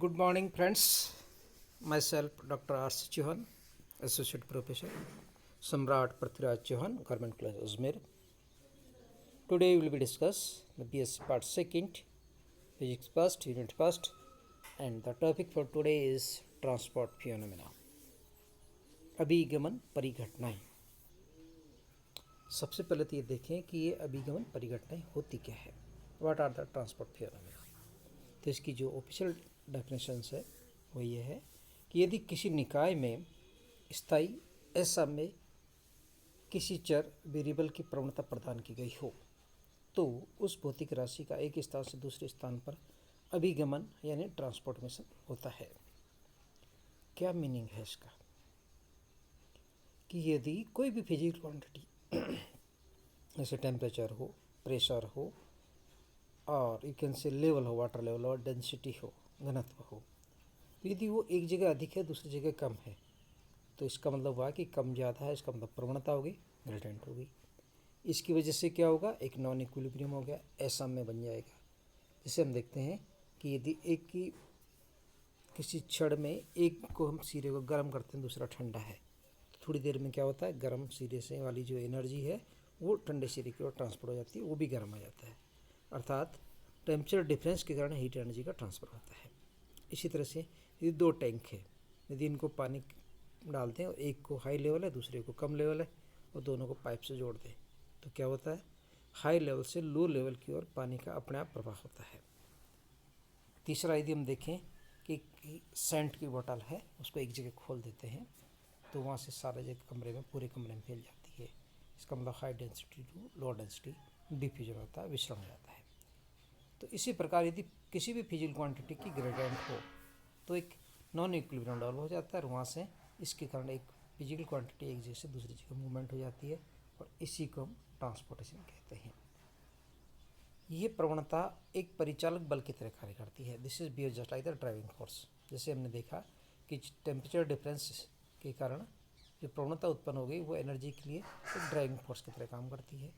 Good morning, friends. Myself, Dr. R.C. Chauhan, Associate Professor, Samrat Prithviraj Chauhan, Government College, Ajmer. Today we will discuss the BSc Part 2nd, Physics 1st, Unit 1st, and the topic for today is Transport Phenomena. अभिगमन परिघटनाएं. सबसे पहले तो ये देखें कि ये अभिगमन परिघटनाएं होती क्या है. What are the transport phenomena. तो इसकी जो ऑफिशियल डेफिनेशंस है वो ये है कि यदि किसी निकाय में स्थायी ऐसा में किसी चर वेरिएबल की प्रवणता प्रदान की गई हो तो उस भौतिक राशि का एक स्थान से दूसरे स्थान पर अभिगमन यानी ट्रांसपोर्टेशन होता है. क्या मीनिंग है इसका कि यदि कोई भी फिजिकल क्वांटिटी जैसे टेम्परेचर हो, प्रेशर हो, और यू कैन से लेवल हो, वाटर लेवल और डेंसिटी हो, घनत्व हो, यदि वो एक जगह अधिक है दूसरी जगह कम है तो इसका मतलब हुआ कि कम ज़्यादा है, इसका मतलब प्रवणता होगी, ग्रेडियंट होगी. इसकी वजह से क्या होगा, एक नॉन इक्विलिब्रियम हो गया, ऐसा में बन जाएगा. जैसे हम देखते हैं कि यदि एक की किसी क्षण में एक को हम सिरे को गर्म करते हैं, दूसरा ठंडा है, तो थोड़ी देर में क्या होता है, गर्म सिरे से वाली जो एनर्जी है वो ठंडे सिरे की ओर ट्रांसफर हो जाती है, वो भी गर्म आ जाता है. अर्थात टेम्परेचर डिफरेंस के कारण हीट एनर्जी का ट्रांसफ़र होता है. इसी तरह से यदि दो टैंक है, यदि इनको पानी डालते हैं और एक को हाई लेवल है दूसरे को कम लेवल है और दोनों को पाइप से जोड़ दें तो क्या होता है, हाई लेवल से लो लेवल की ओर पानी का अपने आप प्रवाह होता है. तीसरा, यदि हम देखें कि सेंट की बोतल है, उसको एक जगह खोल देते हैं तो वहाँ से सारे जगह कमरे में, पूरे कमरे में फैल जाती है. इसका मतलब high density to low density diffusion होता है, विसरण हो जाता है. तो इसी प्रकार यदि किसी भी फिजिकल क्वांटिटी की ग्रेडियंट हो तो एक नॉन इक्विलिब्रियम डेवलप हो जाता है और वहाँ से इसके कारण एक फिजिकल क्वांटिटी एक जगह से दूसरी जगह मूवमेंट हो जाती है और इसी को हम ट्रांसपोर्टेशन कहते हैं. ये प्रवणता एक परिचालक बल की तरह कार्य करती है. This is behave just like the driving force. जैसे हमने देखा कि टेम्परेचर डिफरेंस के कारण जो प्रवणता उत्पन्न हो गई वो एनर्जी के लिए एक ड्राइविंग फोर्स की तरह काम करती है.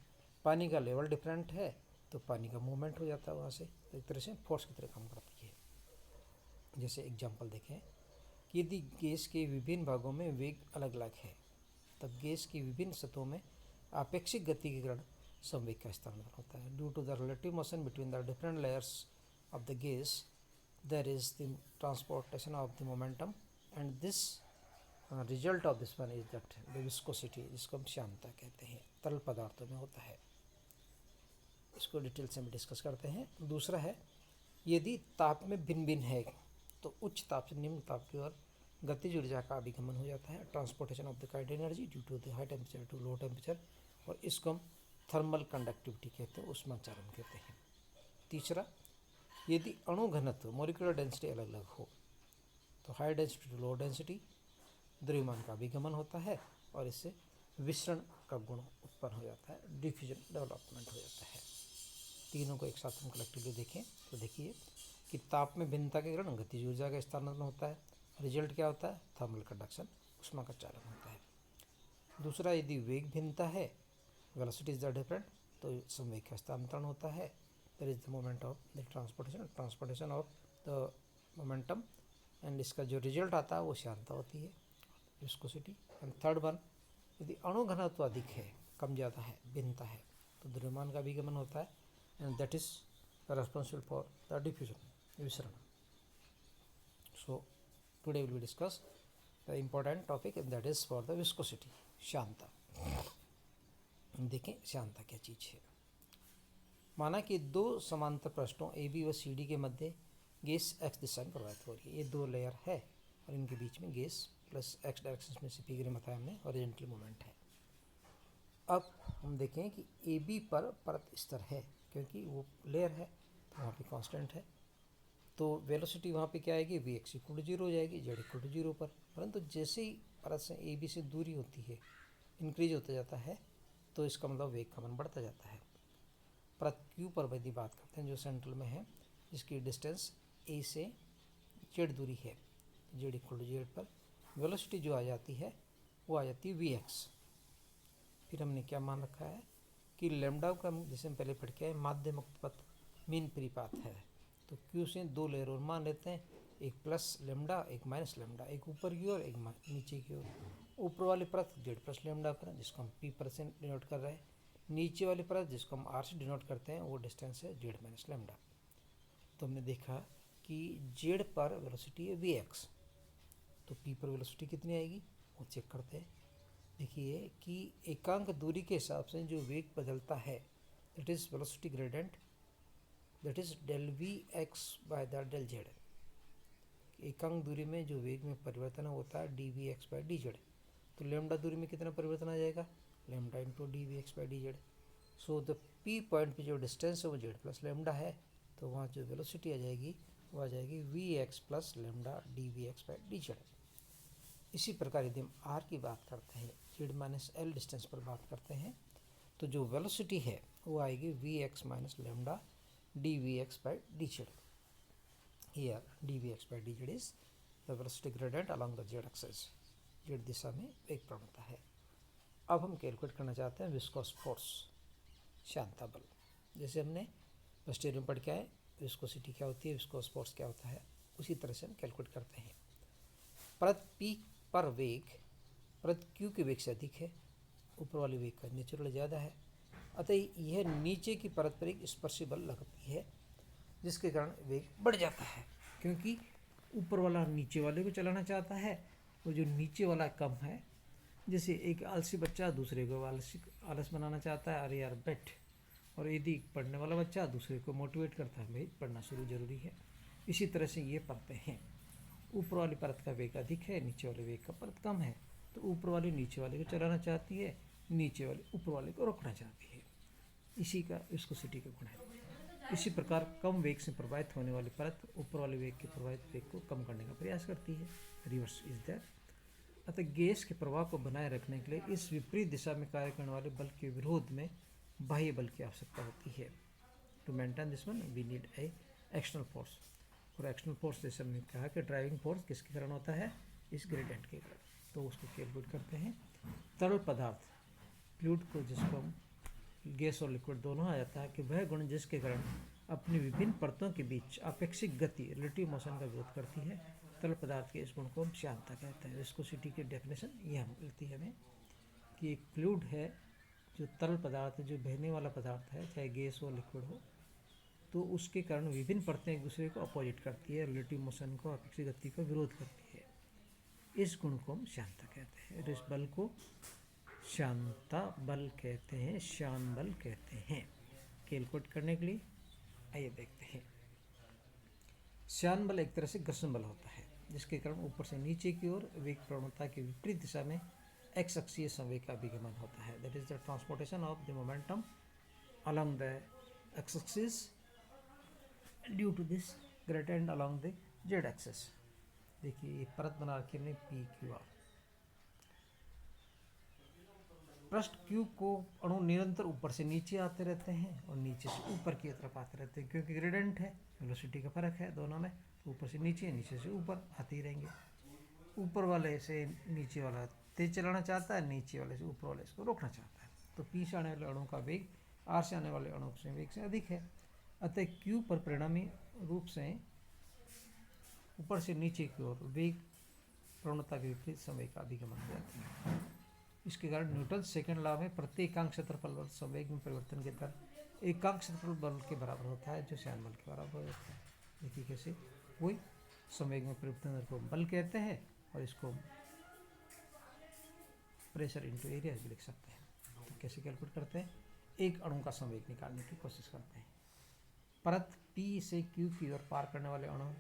पानी का लेवल डिफरेंट है तो पानी का मूवमेंट हो जाता है, वहाँ से एक तरह से फोर्स की तरह काम करती है. जैसे एग्जांपल देखें कि यदि गैस के विभिन्न भागों में वेग अलग अलग है तब गैस की विभिन्न सतहों में आपेक्षिक गति के कारण संवेग का स्थानांतरण होता है. Due to the relative motion between the different layers of the gas there is the transportation of the momentum and this result of this one is that the viscosity, जिसको हम श्यानता कहते हैं, तरल पदार्थों में होता है. इसको डिटेल से हम डिस्कस करते हैं. दूसरा है, यदि ताप में भिन्न भिन्न है तो उच्च ताप से निम्न ताप की ओर गतिज ऊर्जा का अभिगमन हो जाता है, transportation of the kinetic energy due to the high temperature to low temperature, और इसको हम थर्मल कंडक्टिविटी कहते हैं, ऊष्माचारण कहते हैं. तीसरा, यदि अणु घनत्व मॉलिक्यूलर डेंसिटी अलग अलग हो तो high density to low density द्रव्यमान का अभिगमन होता है और इससे विसरण का गुण उत्पन्न हो जाता है, डिफ्यूजन डेवलपमेंट हो जाता है. तीनों को एक साथ हम कलेक्टिवली देखें तो देखिए कि ताप में भिन्नता के कारण गतिज ऊर्जा का स्थानांतरण होता है, रिजल्ट क्या होता है, थर्मल कंडक्शन, ऊष्मा का चालन होता है. दूसरा, यदि वेग भिन्नता है, वेलोसिटी इज द डिफरेंट, तो संवेग का स्थानांतरण होता है, there is the moment of the transportation of the momentum, and इसका जो रिजल्ट आता है वो श्यानता होती है, विस्कोसिटी. एंड थर्ड वन, यदि अणु घनत्व अधिक है, कम ज़्यादा है, भिन्नता है, तो द्रव्यमान का अभिगमन होता है and that is responsible for the diffusion, विसरण. So today we will discuss the important topic and that is for the viscosity, श्यानता. देखें श्यानता क्या चीज़ है. माना कि दो समांतर पृष्ठों ए बी व सी डी के मध्य गैस एक्स दिशा में प्रवाहित हो रही है. ये दो लेयर है और इनके बीच में गैस प्लस एक्स डायरेक्शन में से फिगर में बताया हमने, हॉरिजॉन्टल मूवमेंट है. अब हम देखें कि ए बी पर परत स्तर है क्योंकि वो लेयर है तो वहाँ पे कांस्टेंट है, तो वेलोसिटी वहाँ पे क्या आएगी, we x equal to zero हो जाएगी, जेड इक्वल टू जीरो पर. परंतु जैसे ही परत से ए बी से दूरी होती है, इंक्रीज होता जाता है, तो इसका मतलब वेग का मान बढ़ता जाता है. परत क्यू पर यदि बात करते हैं जो सेंट्रल में है, जिसकी डिस्टेंस ए से जेड दूरी है, जेड इक्वल टू जेड पर वेलोसिटी जो आ जाती है वो आ जाती है वी एक्स. फिर हमने क्या मान रखा है कि लैम्डा का, जैसे हम पहले पढ़ के आए, माध्य मुक्त पथ मीन परिपात है, तो क्यू से दो लेयर और मान लेते हैं, एक प्लस लेमडा एक माइनस लेमडा, एक ऊपर की ओर एक नीचे की ओर। ऊपर वाली परत जेड प्लस लेमडा पर जिसको हम पी पर से डिनोट कर रहे हैं, नीचे वाली परत जिसको हम आर से डिनोट करते हैं वो डिस्टेंस है जेड माइनस लेमडा। तो हमने देखा कि जेड पर वेलोसिटी है वी एक्स, तो पी पर वेलोसिटी कितनी आएगी वो चेक करते हैं। देखिए कि एकांक दूरी के हिसाब से जो वेग बदलता है that is velocity gradient, that is del v x by the del z. एकांक दूरी में जो वेग में परिवर्तन होता है d we x by d z. तो लेमडा दूरी में कितना परिवर्तन आ जाएगा, lambda into d we x by D z. So the p point पे जो डिस्टेंस है वो जेड प्लस लेमडा है, तो वहाँ जो वेलोसिटी आ जाएगी वो आ जाएगी v x plus lambda D we x by D z. इसी प्रकार यदि हम आर की बात करते हैं, जेड माइनस एल डिस्टेंस पर बात करते हैं, तो जो वेलोसिटी है वो आएगी we X minus lambda D we x by D Z. Here D we x by D Z is the velocity gradient along the Z axis, Z दिशा में वेग प्रवणता है। अब हम कैलकुलेट करना चाहते हैं विस्कोस फोर्स, श्यानता बल। जैसे हमने फर्स्ट ईयर में पढ़ के आए विस्कोसिटी क्या होती है, विस्कोस फोर्स क्या होता है, उसी तरह से हम कैलकुलेट करते हैं। परत पी पर वेग परत क्यू के वेग से अधिक है, ऊपर वाली वेग का नेचुरल ज़्यादा है, अतः यह नीचे की परत पर एक स्पर्शी बल लगती है जिसके कारण वेग बढ़ जाता है, क्योंकि ऊपर वाला नीचे वाले को चलाना चाहता है और जो नीचे वाला कम है। जैसे एक आलसी बच्चा दूसरे को आलस बनाना चाहता है, अरे यार बैठ, और यदि पढ़ने वाला बच्चा दूसरे को मोटिवेट करता है भाई पढ़ना शुरू जरूरी है। इसी तरह से ये परतें हैं, ऊपर वाली परत का वेग अधिक है, नीचे वाले वेग का परत कम है, तो ऊपर वाली नीचे वाले को चलाना चाहती है, नीचे वाले ऊपर वाले को रोकना चाहती है। इसी का विस्कोसिटी का गुण है। इसी प्रकार कम वेग से प्रभावित होने वाली परत ऊपर वाले वेग के प्रभावित वेग को कम करने का प्रयास करती है, रिवर्स इज दैट। अतः गैस के प्रवाह को बनाए रखने के लिए इस विपरीत दिशा में कार्य करने वाले बल के विरोध में बाह्य बल की आवश्यकता होती है। To maintain this one we need a external force. और एक्सटर्नल फोर्स जैसे हमने कहा कि ड्राइविंग फोर्स किसके कारण होता है, इस ग्रेडियंट के कारण। तो उसको कैलकुलेट करते हैं। तरल पदार्थ फ्लूइड को जिसको हम गैस और लिक्विड दोनों आ जाता है कि वह गुण जिसके कारण अपनी विभिन्न परतों के बीच अपेक्षिक गति रिलेटिव मोशन का विरोध करती है, तरल पदार्थ के इस गुण को हम श्यानता कहते हैं। विस्कोसिटी की डेफिनेशन ये हम मिलती है हमें कि एक फ्लूइड है जो तरल पदार्थ जो बहने वाला पदार्थ है, चाहे गैस हो लिक्विड हो, तो उसके कारण विभिन्न परतें एक दूसरे को अपोजिट करती है, रिलेटिव मोशन को अपेक्षित गति का विरोध करती है। इस गुण को हम श्यानता कहते हैं। इस बल को श्यानता बल कहते हैं, श्यान बल कहते हैं। कैलकुलेट करने के लिए आइए देखते हैं। श्यान बल एक तरह से घर्षण बल होता है जिसके कारण ऊपर से नीचे की ओर वेग प्रवणता के विपरीत दिशा में एक्स अक्षीय संवेग का अभिगमन होता है। That is the transportation of the momentum along the x axis due to this gradient along the Z axis. देखिए ये परत बना रखी हमने पी क्यू आर। पृष्ठ क्यू को अणु निरंतर ऊपर से नीचे आते रहते हैं और नीचे से ऊपर की तरफ आते रहते हैं, क्योंकि ग्रेडियंट है, वेलोसिटी का फर्क है दोनों में, तो ऊपर से नीचे से ऊपर आते ही रहेंगे। ऊपर वाले से नीचे वाला तेज चलाना चाहता है, नीचे वाले से ऊपर वाले इसको रोकना चाहता है। तो पी से आने वाले अणु का वेग आर से आने वाले अणु से वेग से अधिक है, अतः क्यू पर परिणामी रूप से ऊपर से नीचे की ओर वेग प्रवणता के विपरीत संवेग का अभिगमन हो जाता है। इसके कारण न्यूटन सेकंड लॉ में प्रत्येक एकांक क्षेत्रफल बल संवेग में परिवर्तन के दर एकांक क्षेत्रफल बल के बराबर होता है, जो श्यान बल के बराबर होता है। देखिए कैसे, वही संवेग में परिवर्तन दर को बल कहते हैं और इसको प्रेशर इनटू एरिया भी लिख सकते हैं। तो कैसे कैलकुलेट करते हैं, एक अणु का संवेग निकालने की कोशिश करते हैं। परत P से Q की ओर पार करने वाले अणु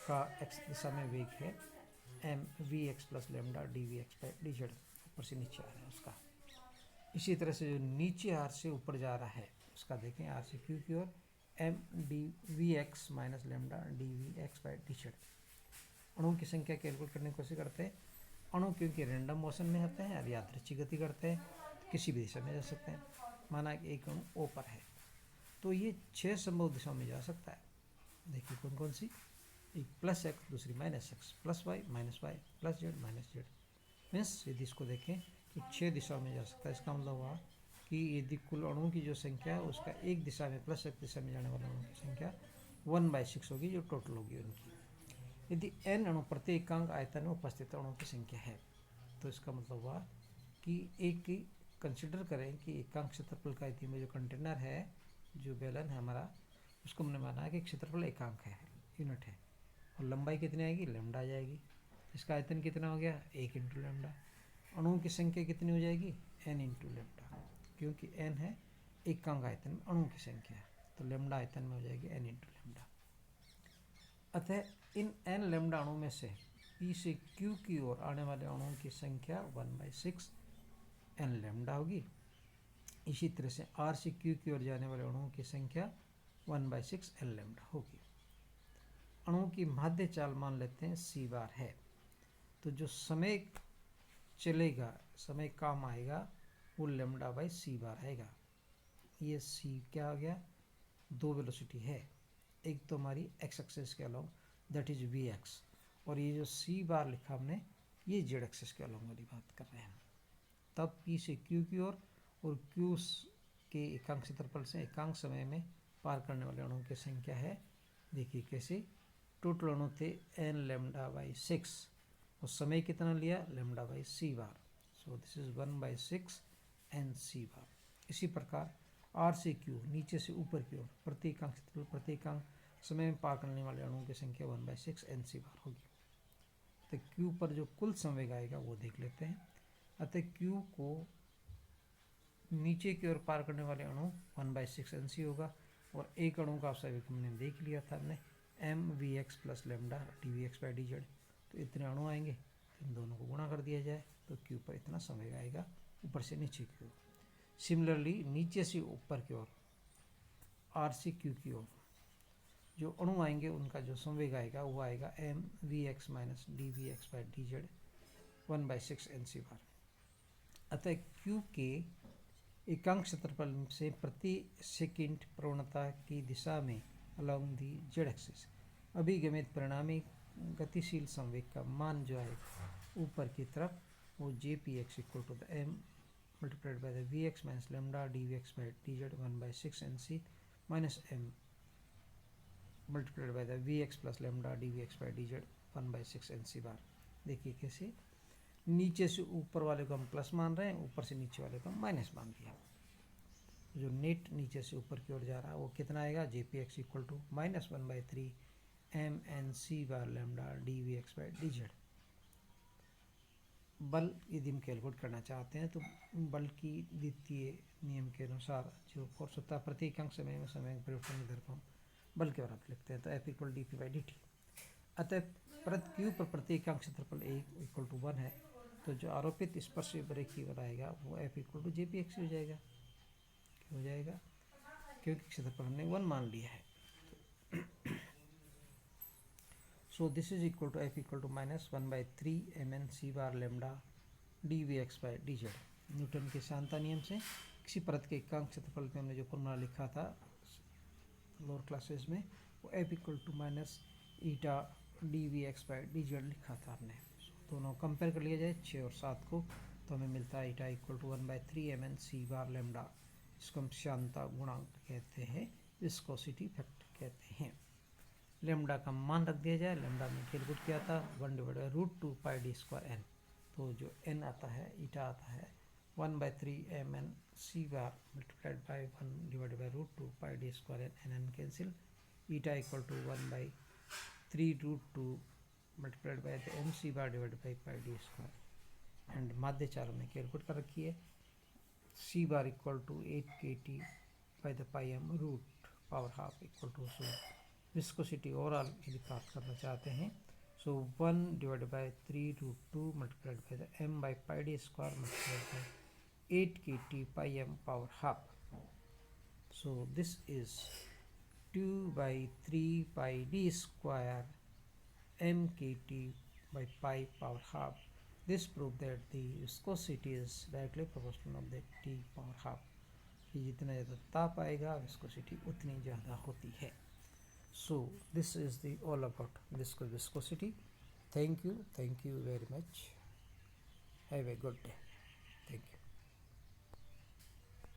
का x दिशा में वेग है m v x plus lambda D we x by D z, ऊपर से नीचे आ रहा है उसका। इसी तरह से जो नीचे आर से ऊपर जा रहा है उसका देखें, आर से क्यू की ओर M D we X minus lambda D we x by D Z. अणुओं की संख्या कैलकुलेट करने की कोशिश करते हैं। अणु क्योंकि रैंडम मोशन में होते हैं और यादृच्छिक गति करते हैं, तो किसी भी दिशा में जा सकते हैं। माना कि एक अणु ओ पर है तो ये 6 संभव दिशाओं में जा सकता है। देखिए कौन कौन सी, एक प्लस एक्स, दूसरी minus x, plus y minus y, plus z minus z. Means यदि इसको देखें तो 6 दिशाओं में जा सकता है। इसका मतलब हुआ कि यदि कुल अणुओं की जो संख्या है उसका एक दिशा में प्लस एक दिशा में जाने वाले अणुओं की संख्या 1/6 होगी, जो टोटल होगी उनकी। यदि n अणु प्रति एकांक आयतन में उपस्थित अणुओं की संख्या है, तो इसका मतलब हुआ कि एक कंसिडर करें कि एकांक क्षेत्रफल का यदि में जो कंटेनर है, जो बेलन है हमारा, उसको हमने माना है कि क्षेत्रफल एकांक है, यूनिट है, और लंबाई कितनी आएगी, लैम्डा आ जाएगी। इसका आयतन कितना हो गया, 1 इंटू लैम्डा। अणुओं की संख्या कितनी हो जाएगी, n इंटू लैम्डा, क्योंकि n है एकांक आयतन में अणुओं की संख्या, तो लैम्डा आयतन में हो जाएगी n इंटू लैम्डा। अतः इन n लैम्डा अणुओं में से p से q की ओर आने वाले अणुओं की संख्या 1/6 n लैम्डा होगी। इसी तरह से r से q की ओर जाने वाले अणुओं की संख्या 1/6 n लैम्डा होगी। अणुओं की माध्य चाल मान लेते हैं c बार है, तो जो समय चलेगा, समय काम आएगा, वो लैम्डा बाई c बार आएगा। ये c क्या आ गया, दो वेलोसिटी है, एक तो हमारी x एक्सिस के अलोंग, दैट इज vx, और ये जो c बार लिखा हमने, ये z एक्सिस के अलोंग वाली बात कर रहे हैं। तब p से q की ओर और q के एकांक क्षेत्रफल से एकांक समय में पार करने वाले अणुओं की संख्या है, देखिए कैसे, टोटल अणु थे n लैम्डा बाई 6, और समय कितना लिया, lambda by c bar, so this is 1/6 n c बार। इसी प्रकार r से q, नीचे से ऊपर की ओर, प्रति एकांक क्षेत्रफल प्रति एकांक समय में पार करने वाले अणुओं की संख्या 1/6 n c बार होगी। तो q पर जो कुल संवेग आएगा वो देख लेते हैं। अतः q को नीचे की ओर पार करने वाले अणु 1/6 n c होगा, और एक अणु का संवेग हमने देख लिया था, हमने mvx plus lambda dvx by dz, तो इतने अणु आएंगे, तो इन दोनों को गुणा कर दिया जाए तो q पर इतना संवेग आएगा ऊपर से नीचे की ओर। सिमिलरली नीचे से ऊपर की ओर r से q की ओर जो अणु आएंगे उनका जो संवेग आएगा वो आएगा mvx minus dvx by dz 1/6 n c बार। अतः q के एकांक क्षेत्रफल से प्रति सेकंड प्रवणता की दिशा में अलोंग दी z एक्सिस अभिगमित परिणामी गतिशील संवेग का मान जो है ऊपर की तरफ, वो jpx equal to the m multiplied by the vx minus lambda dvx by dz 1/6 nc minus m multiplied by the vx plus lambda dvx by dz 1/6 nc बार। देखिए कैसे, नीचे से ऊपर वाले को हम प्लस मान रहे हैं, ऊपर से नीचे वाले को हम माइनस मान दिया। जो नेट नीचे से ऊपर की ओर जा रहा है वो कितना आएगा, jpx equal to -1/3 m n c bar lambda dvx by dz। बल यदि हम कैलकुलेट करना चाहते हैं तो बल की द्वितीय नियम के अनुसार जो फोर्स होता है प्रति एकांक समय में समय परिवर्तन की दर को हम बल के बराबर लिखते हैं, तो F equal D P by D T. अतः परत Q पर प्रति एकांक क्षेत्रफल इक्वल टू 1 है, तो जो आरोपित स्पर्श रेखीय बल आएगा वो F equal to j p x हो जाएगा। क्यों हो जाएगा, क्योंकि क्षेत्रफल हमने 1 मान लिया है। So this is equal to F equal to -1/3 mn c bar lambda dvx by dz। Newton के शांता नियम से किसी परत के एकांक क्षेत्रफल पे हमने जो फॉर्मूला लिखा था लोअर क्लासेस में, वो F equal to minus eta dvx by dz लिखा था हमने। दोनों कंपेयर कर लिया जाए 6 और 7 को, तो हमें मिलता है ईटा equal to 1/3 mn c bar lambda, इसको हम शांता गुणांक कहते हैं, विस्कोसिटी फैक्टर कहते हैं। लेमडा का मान रख दिया जाए, लेमडा में कैलकुलेट किया था 1/√2 पाई डी स्क्वायर एन, तो जो एन आता है, ईटा आता है 1/3 M N C bar multiplied by 1/√2 pi D square N, N cancel, eta equal to 1/3√2 multiplied by the M C bar divide by pi D square. And माध्य चाल में calculate कर रखी है, C bar equal to 8 kT by the pi M root power half equal to, so viscosity overall यदि प्राप्त करना चाहते हैं, so 1/3√2 multiplied by the m by pi D square multiplied by 8 kT pi m power half, so this is 2/3 pi D square m kT by pi power half. This proved that the viscosity is directly proportional of the T power half. कि जितना ज़्यादा ताप आएगा viscosity उतनी ज़्यादा होती है। So this is the all about viscosity. Thank you very much. Have a good day.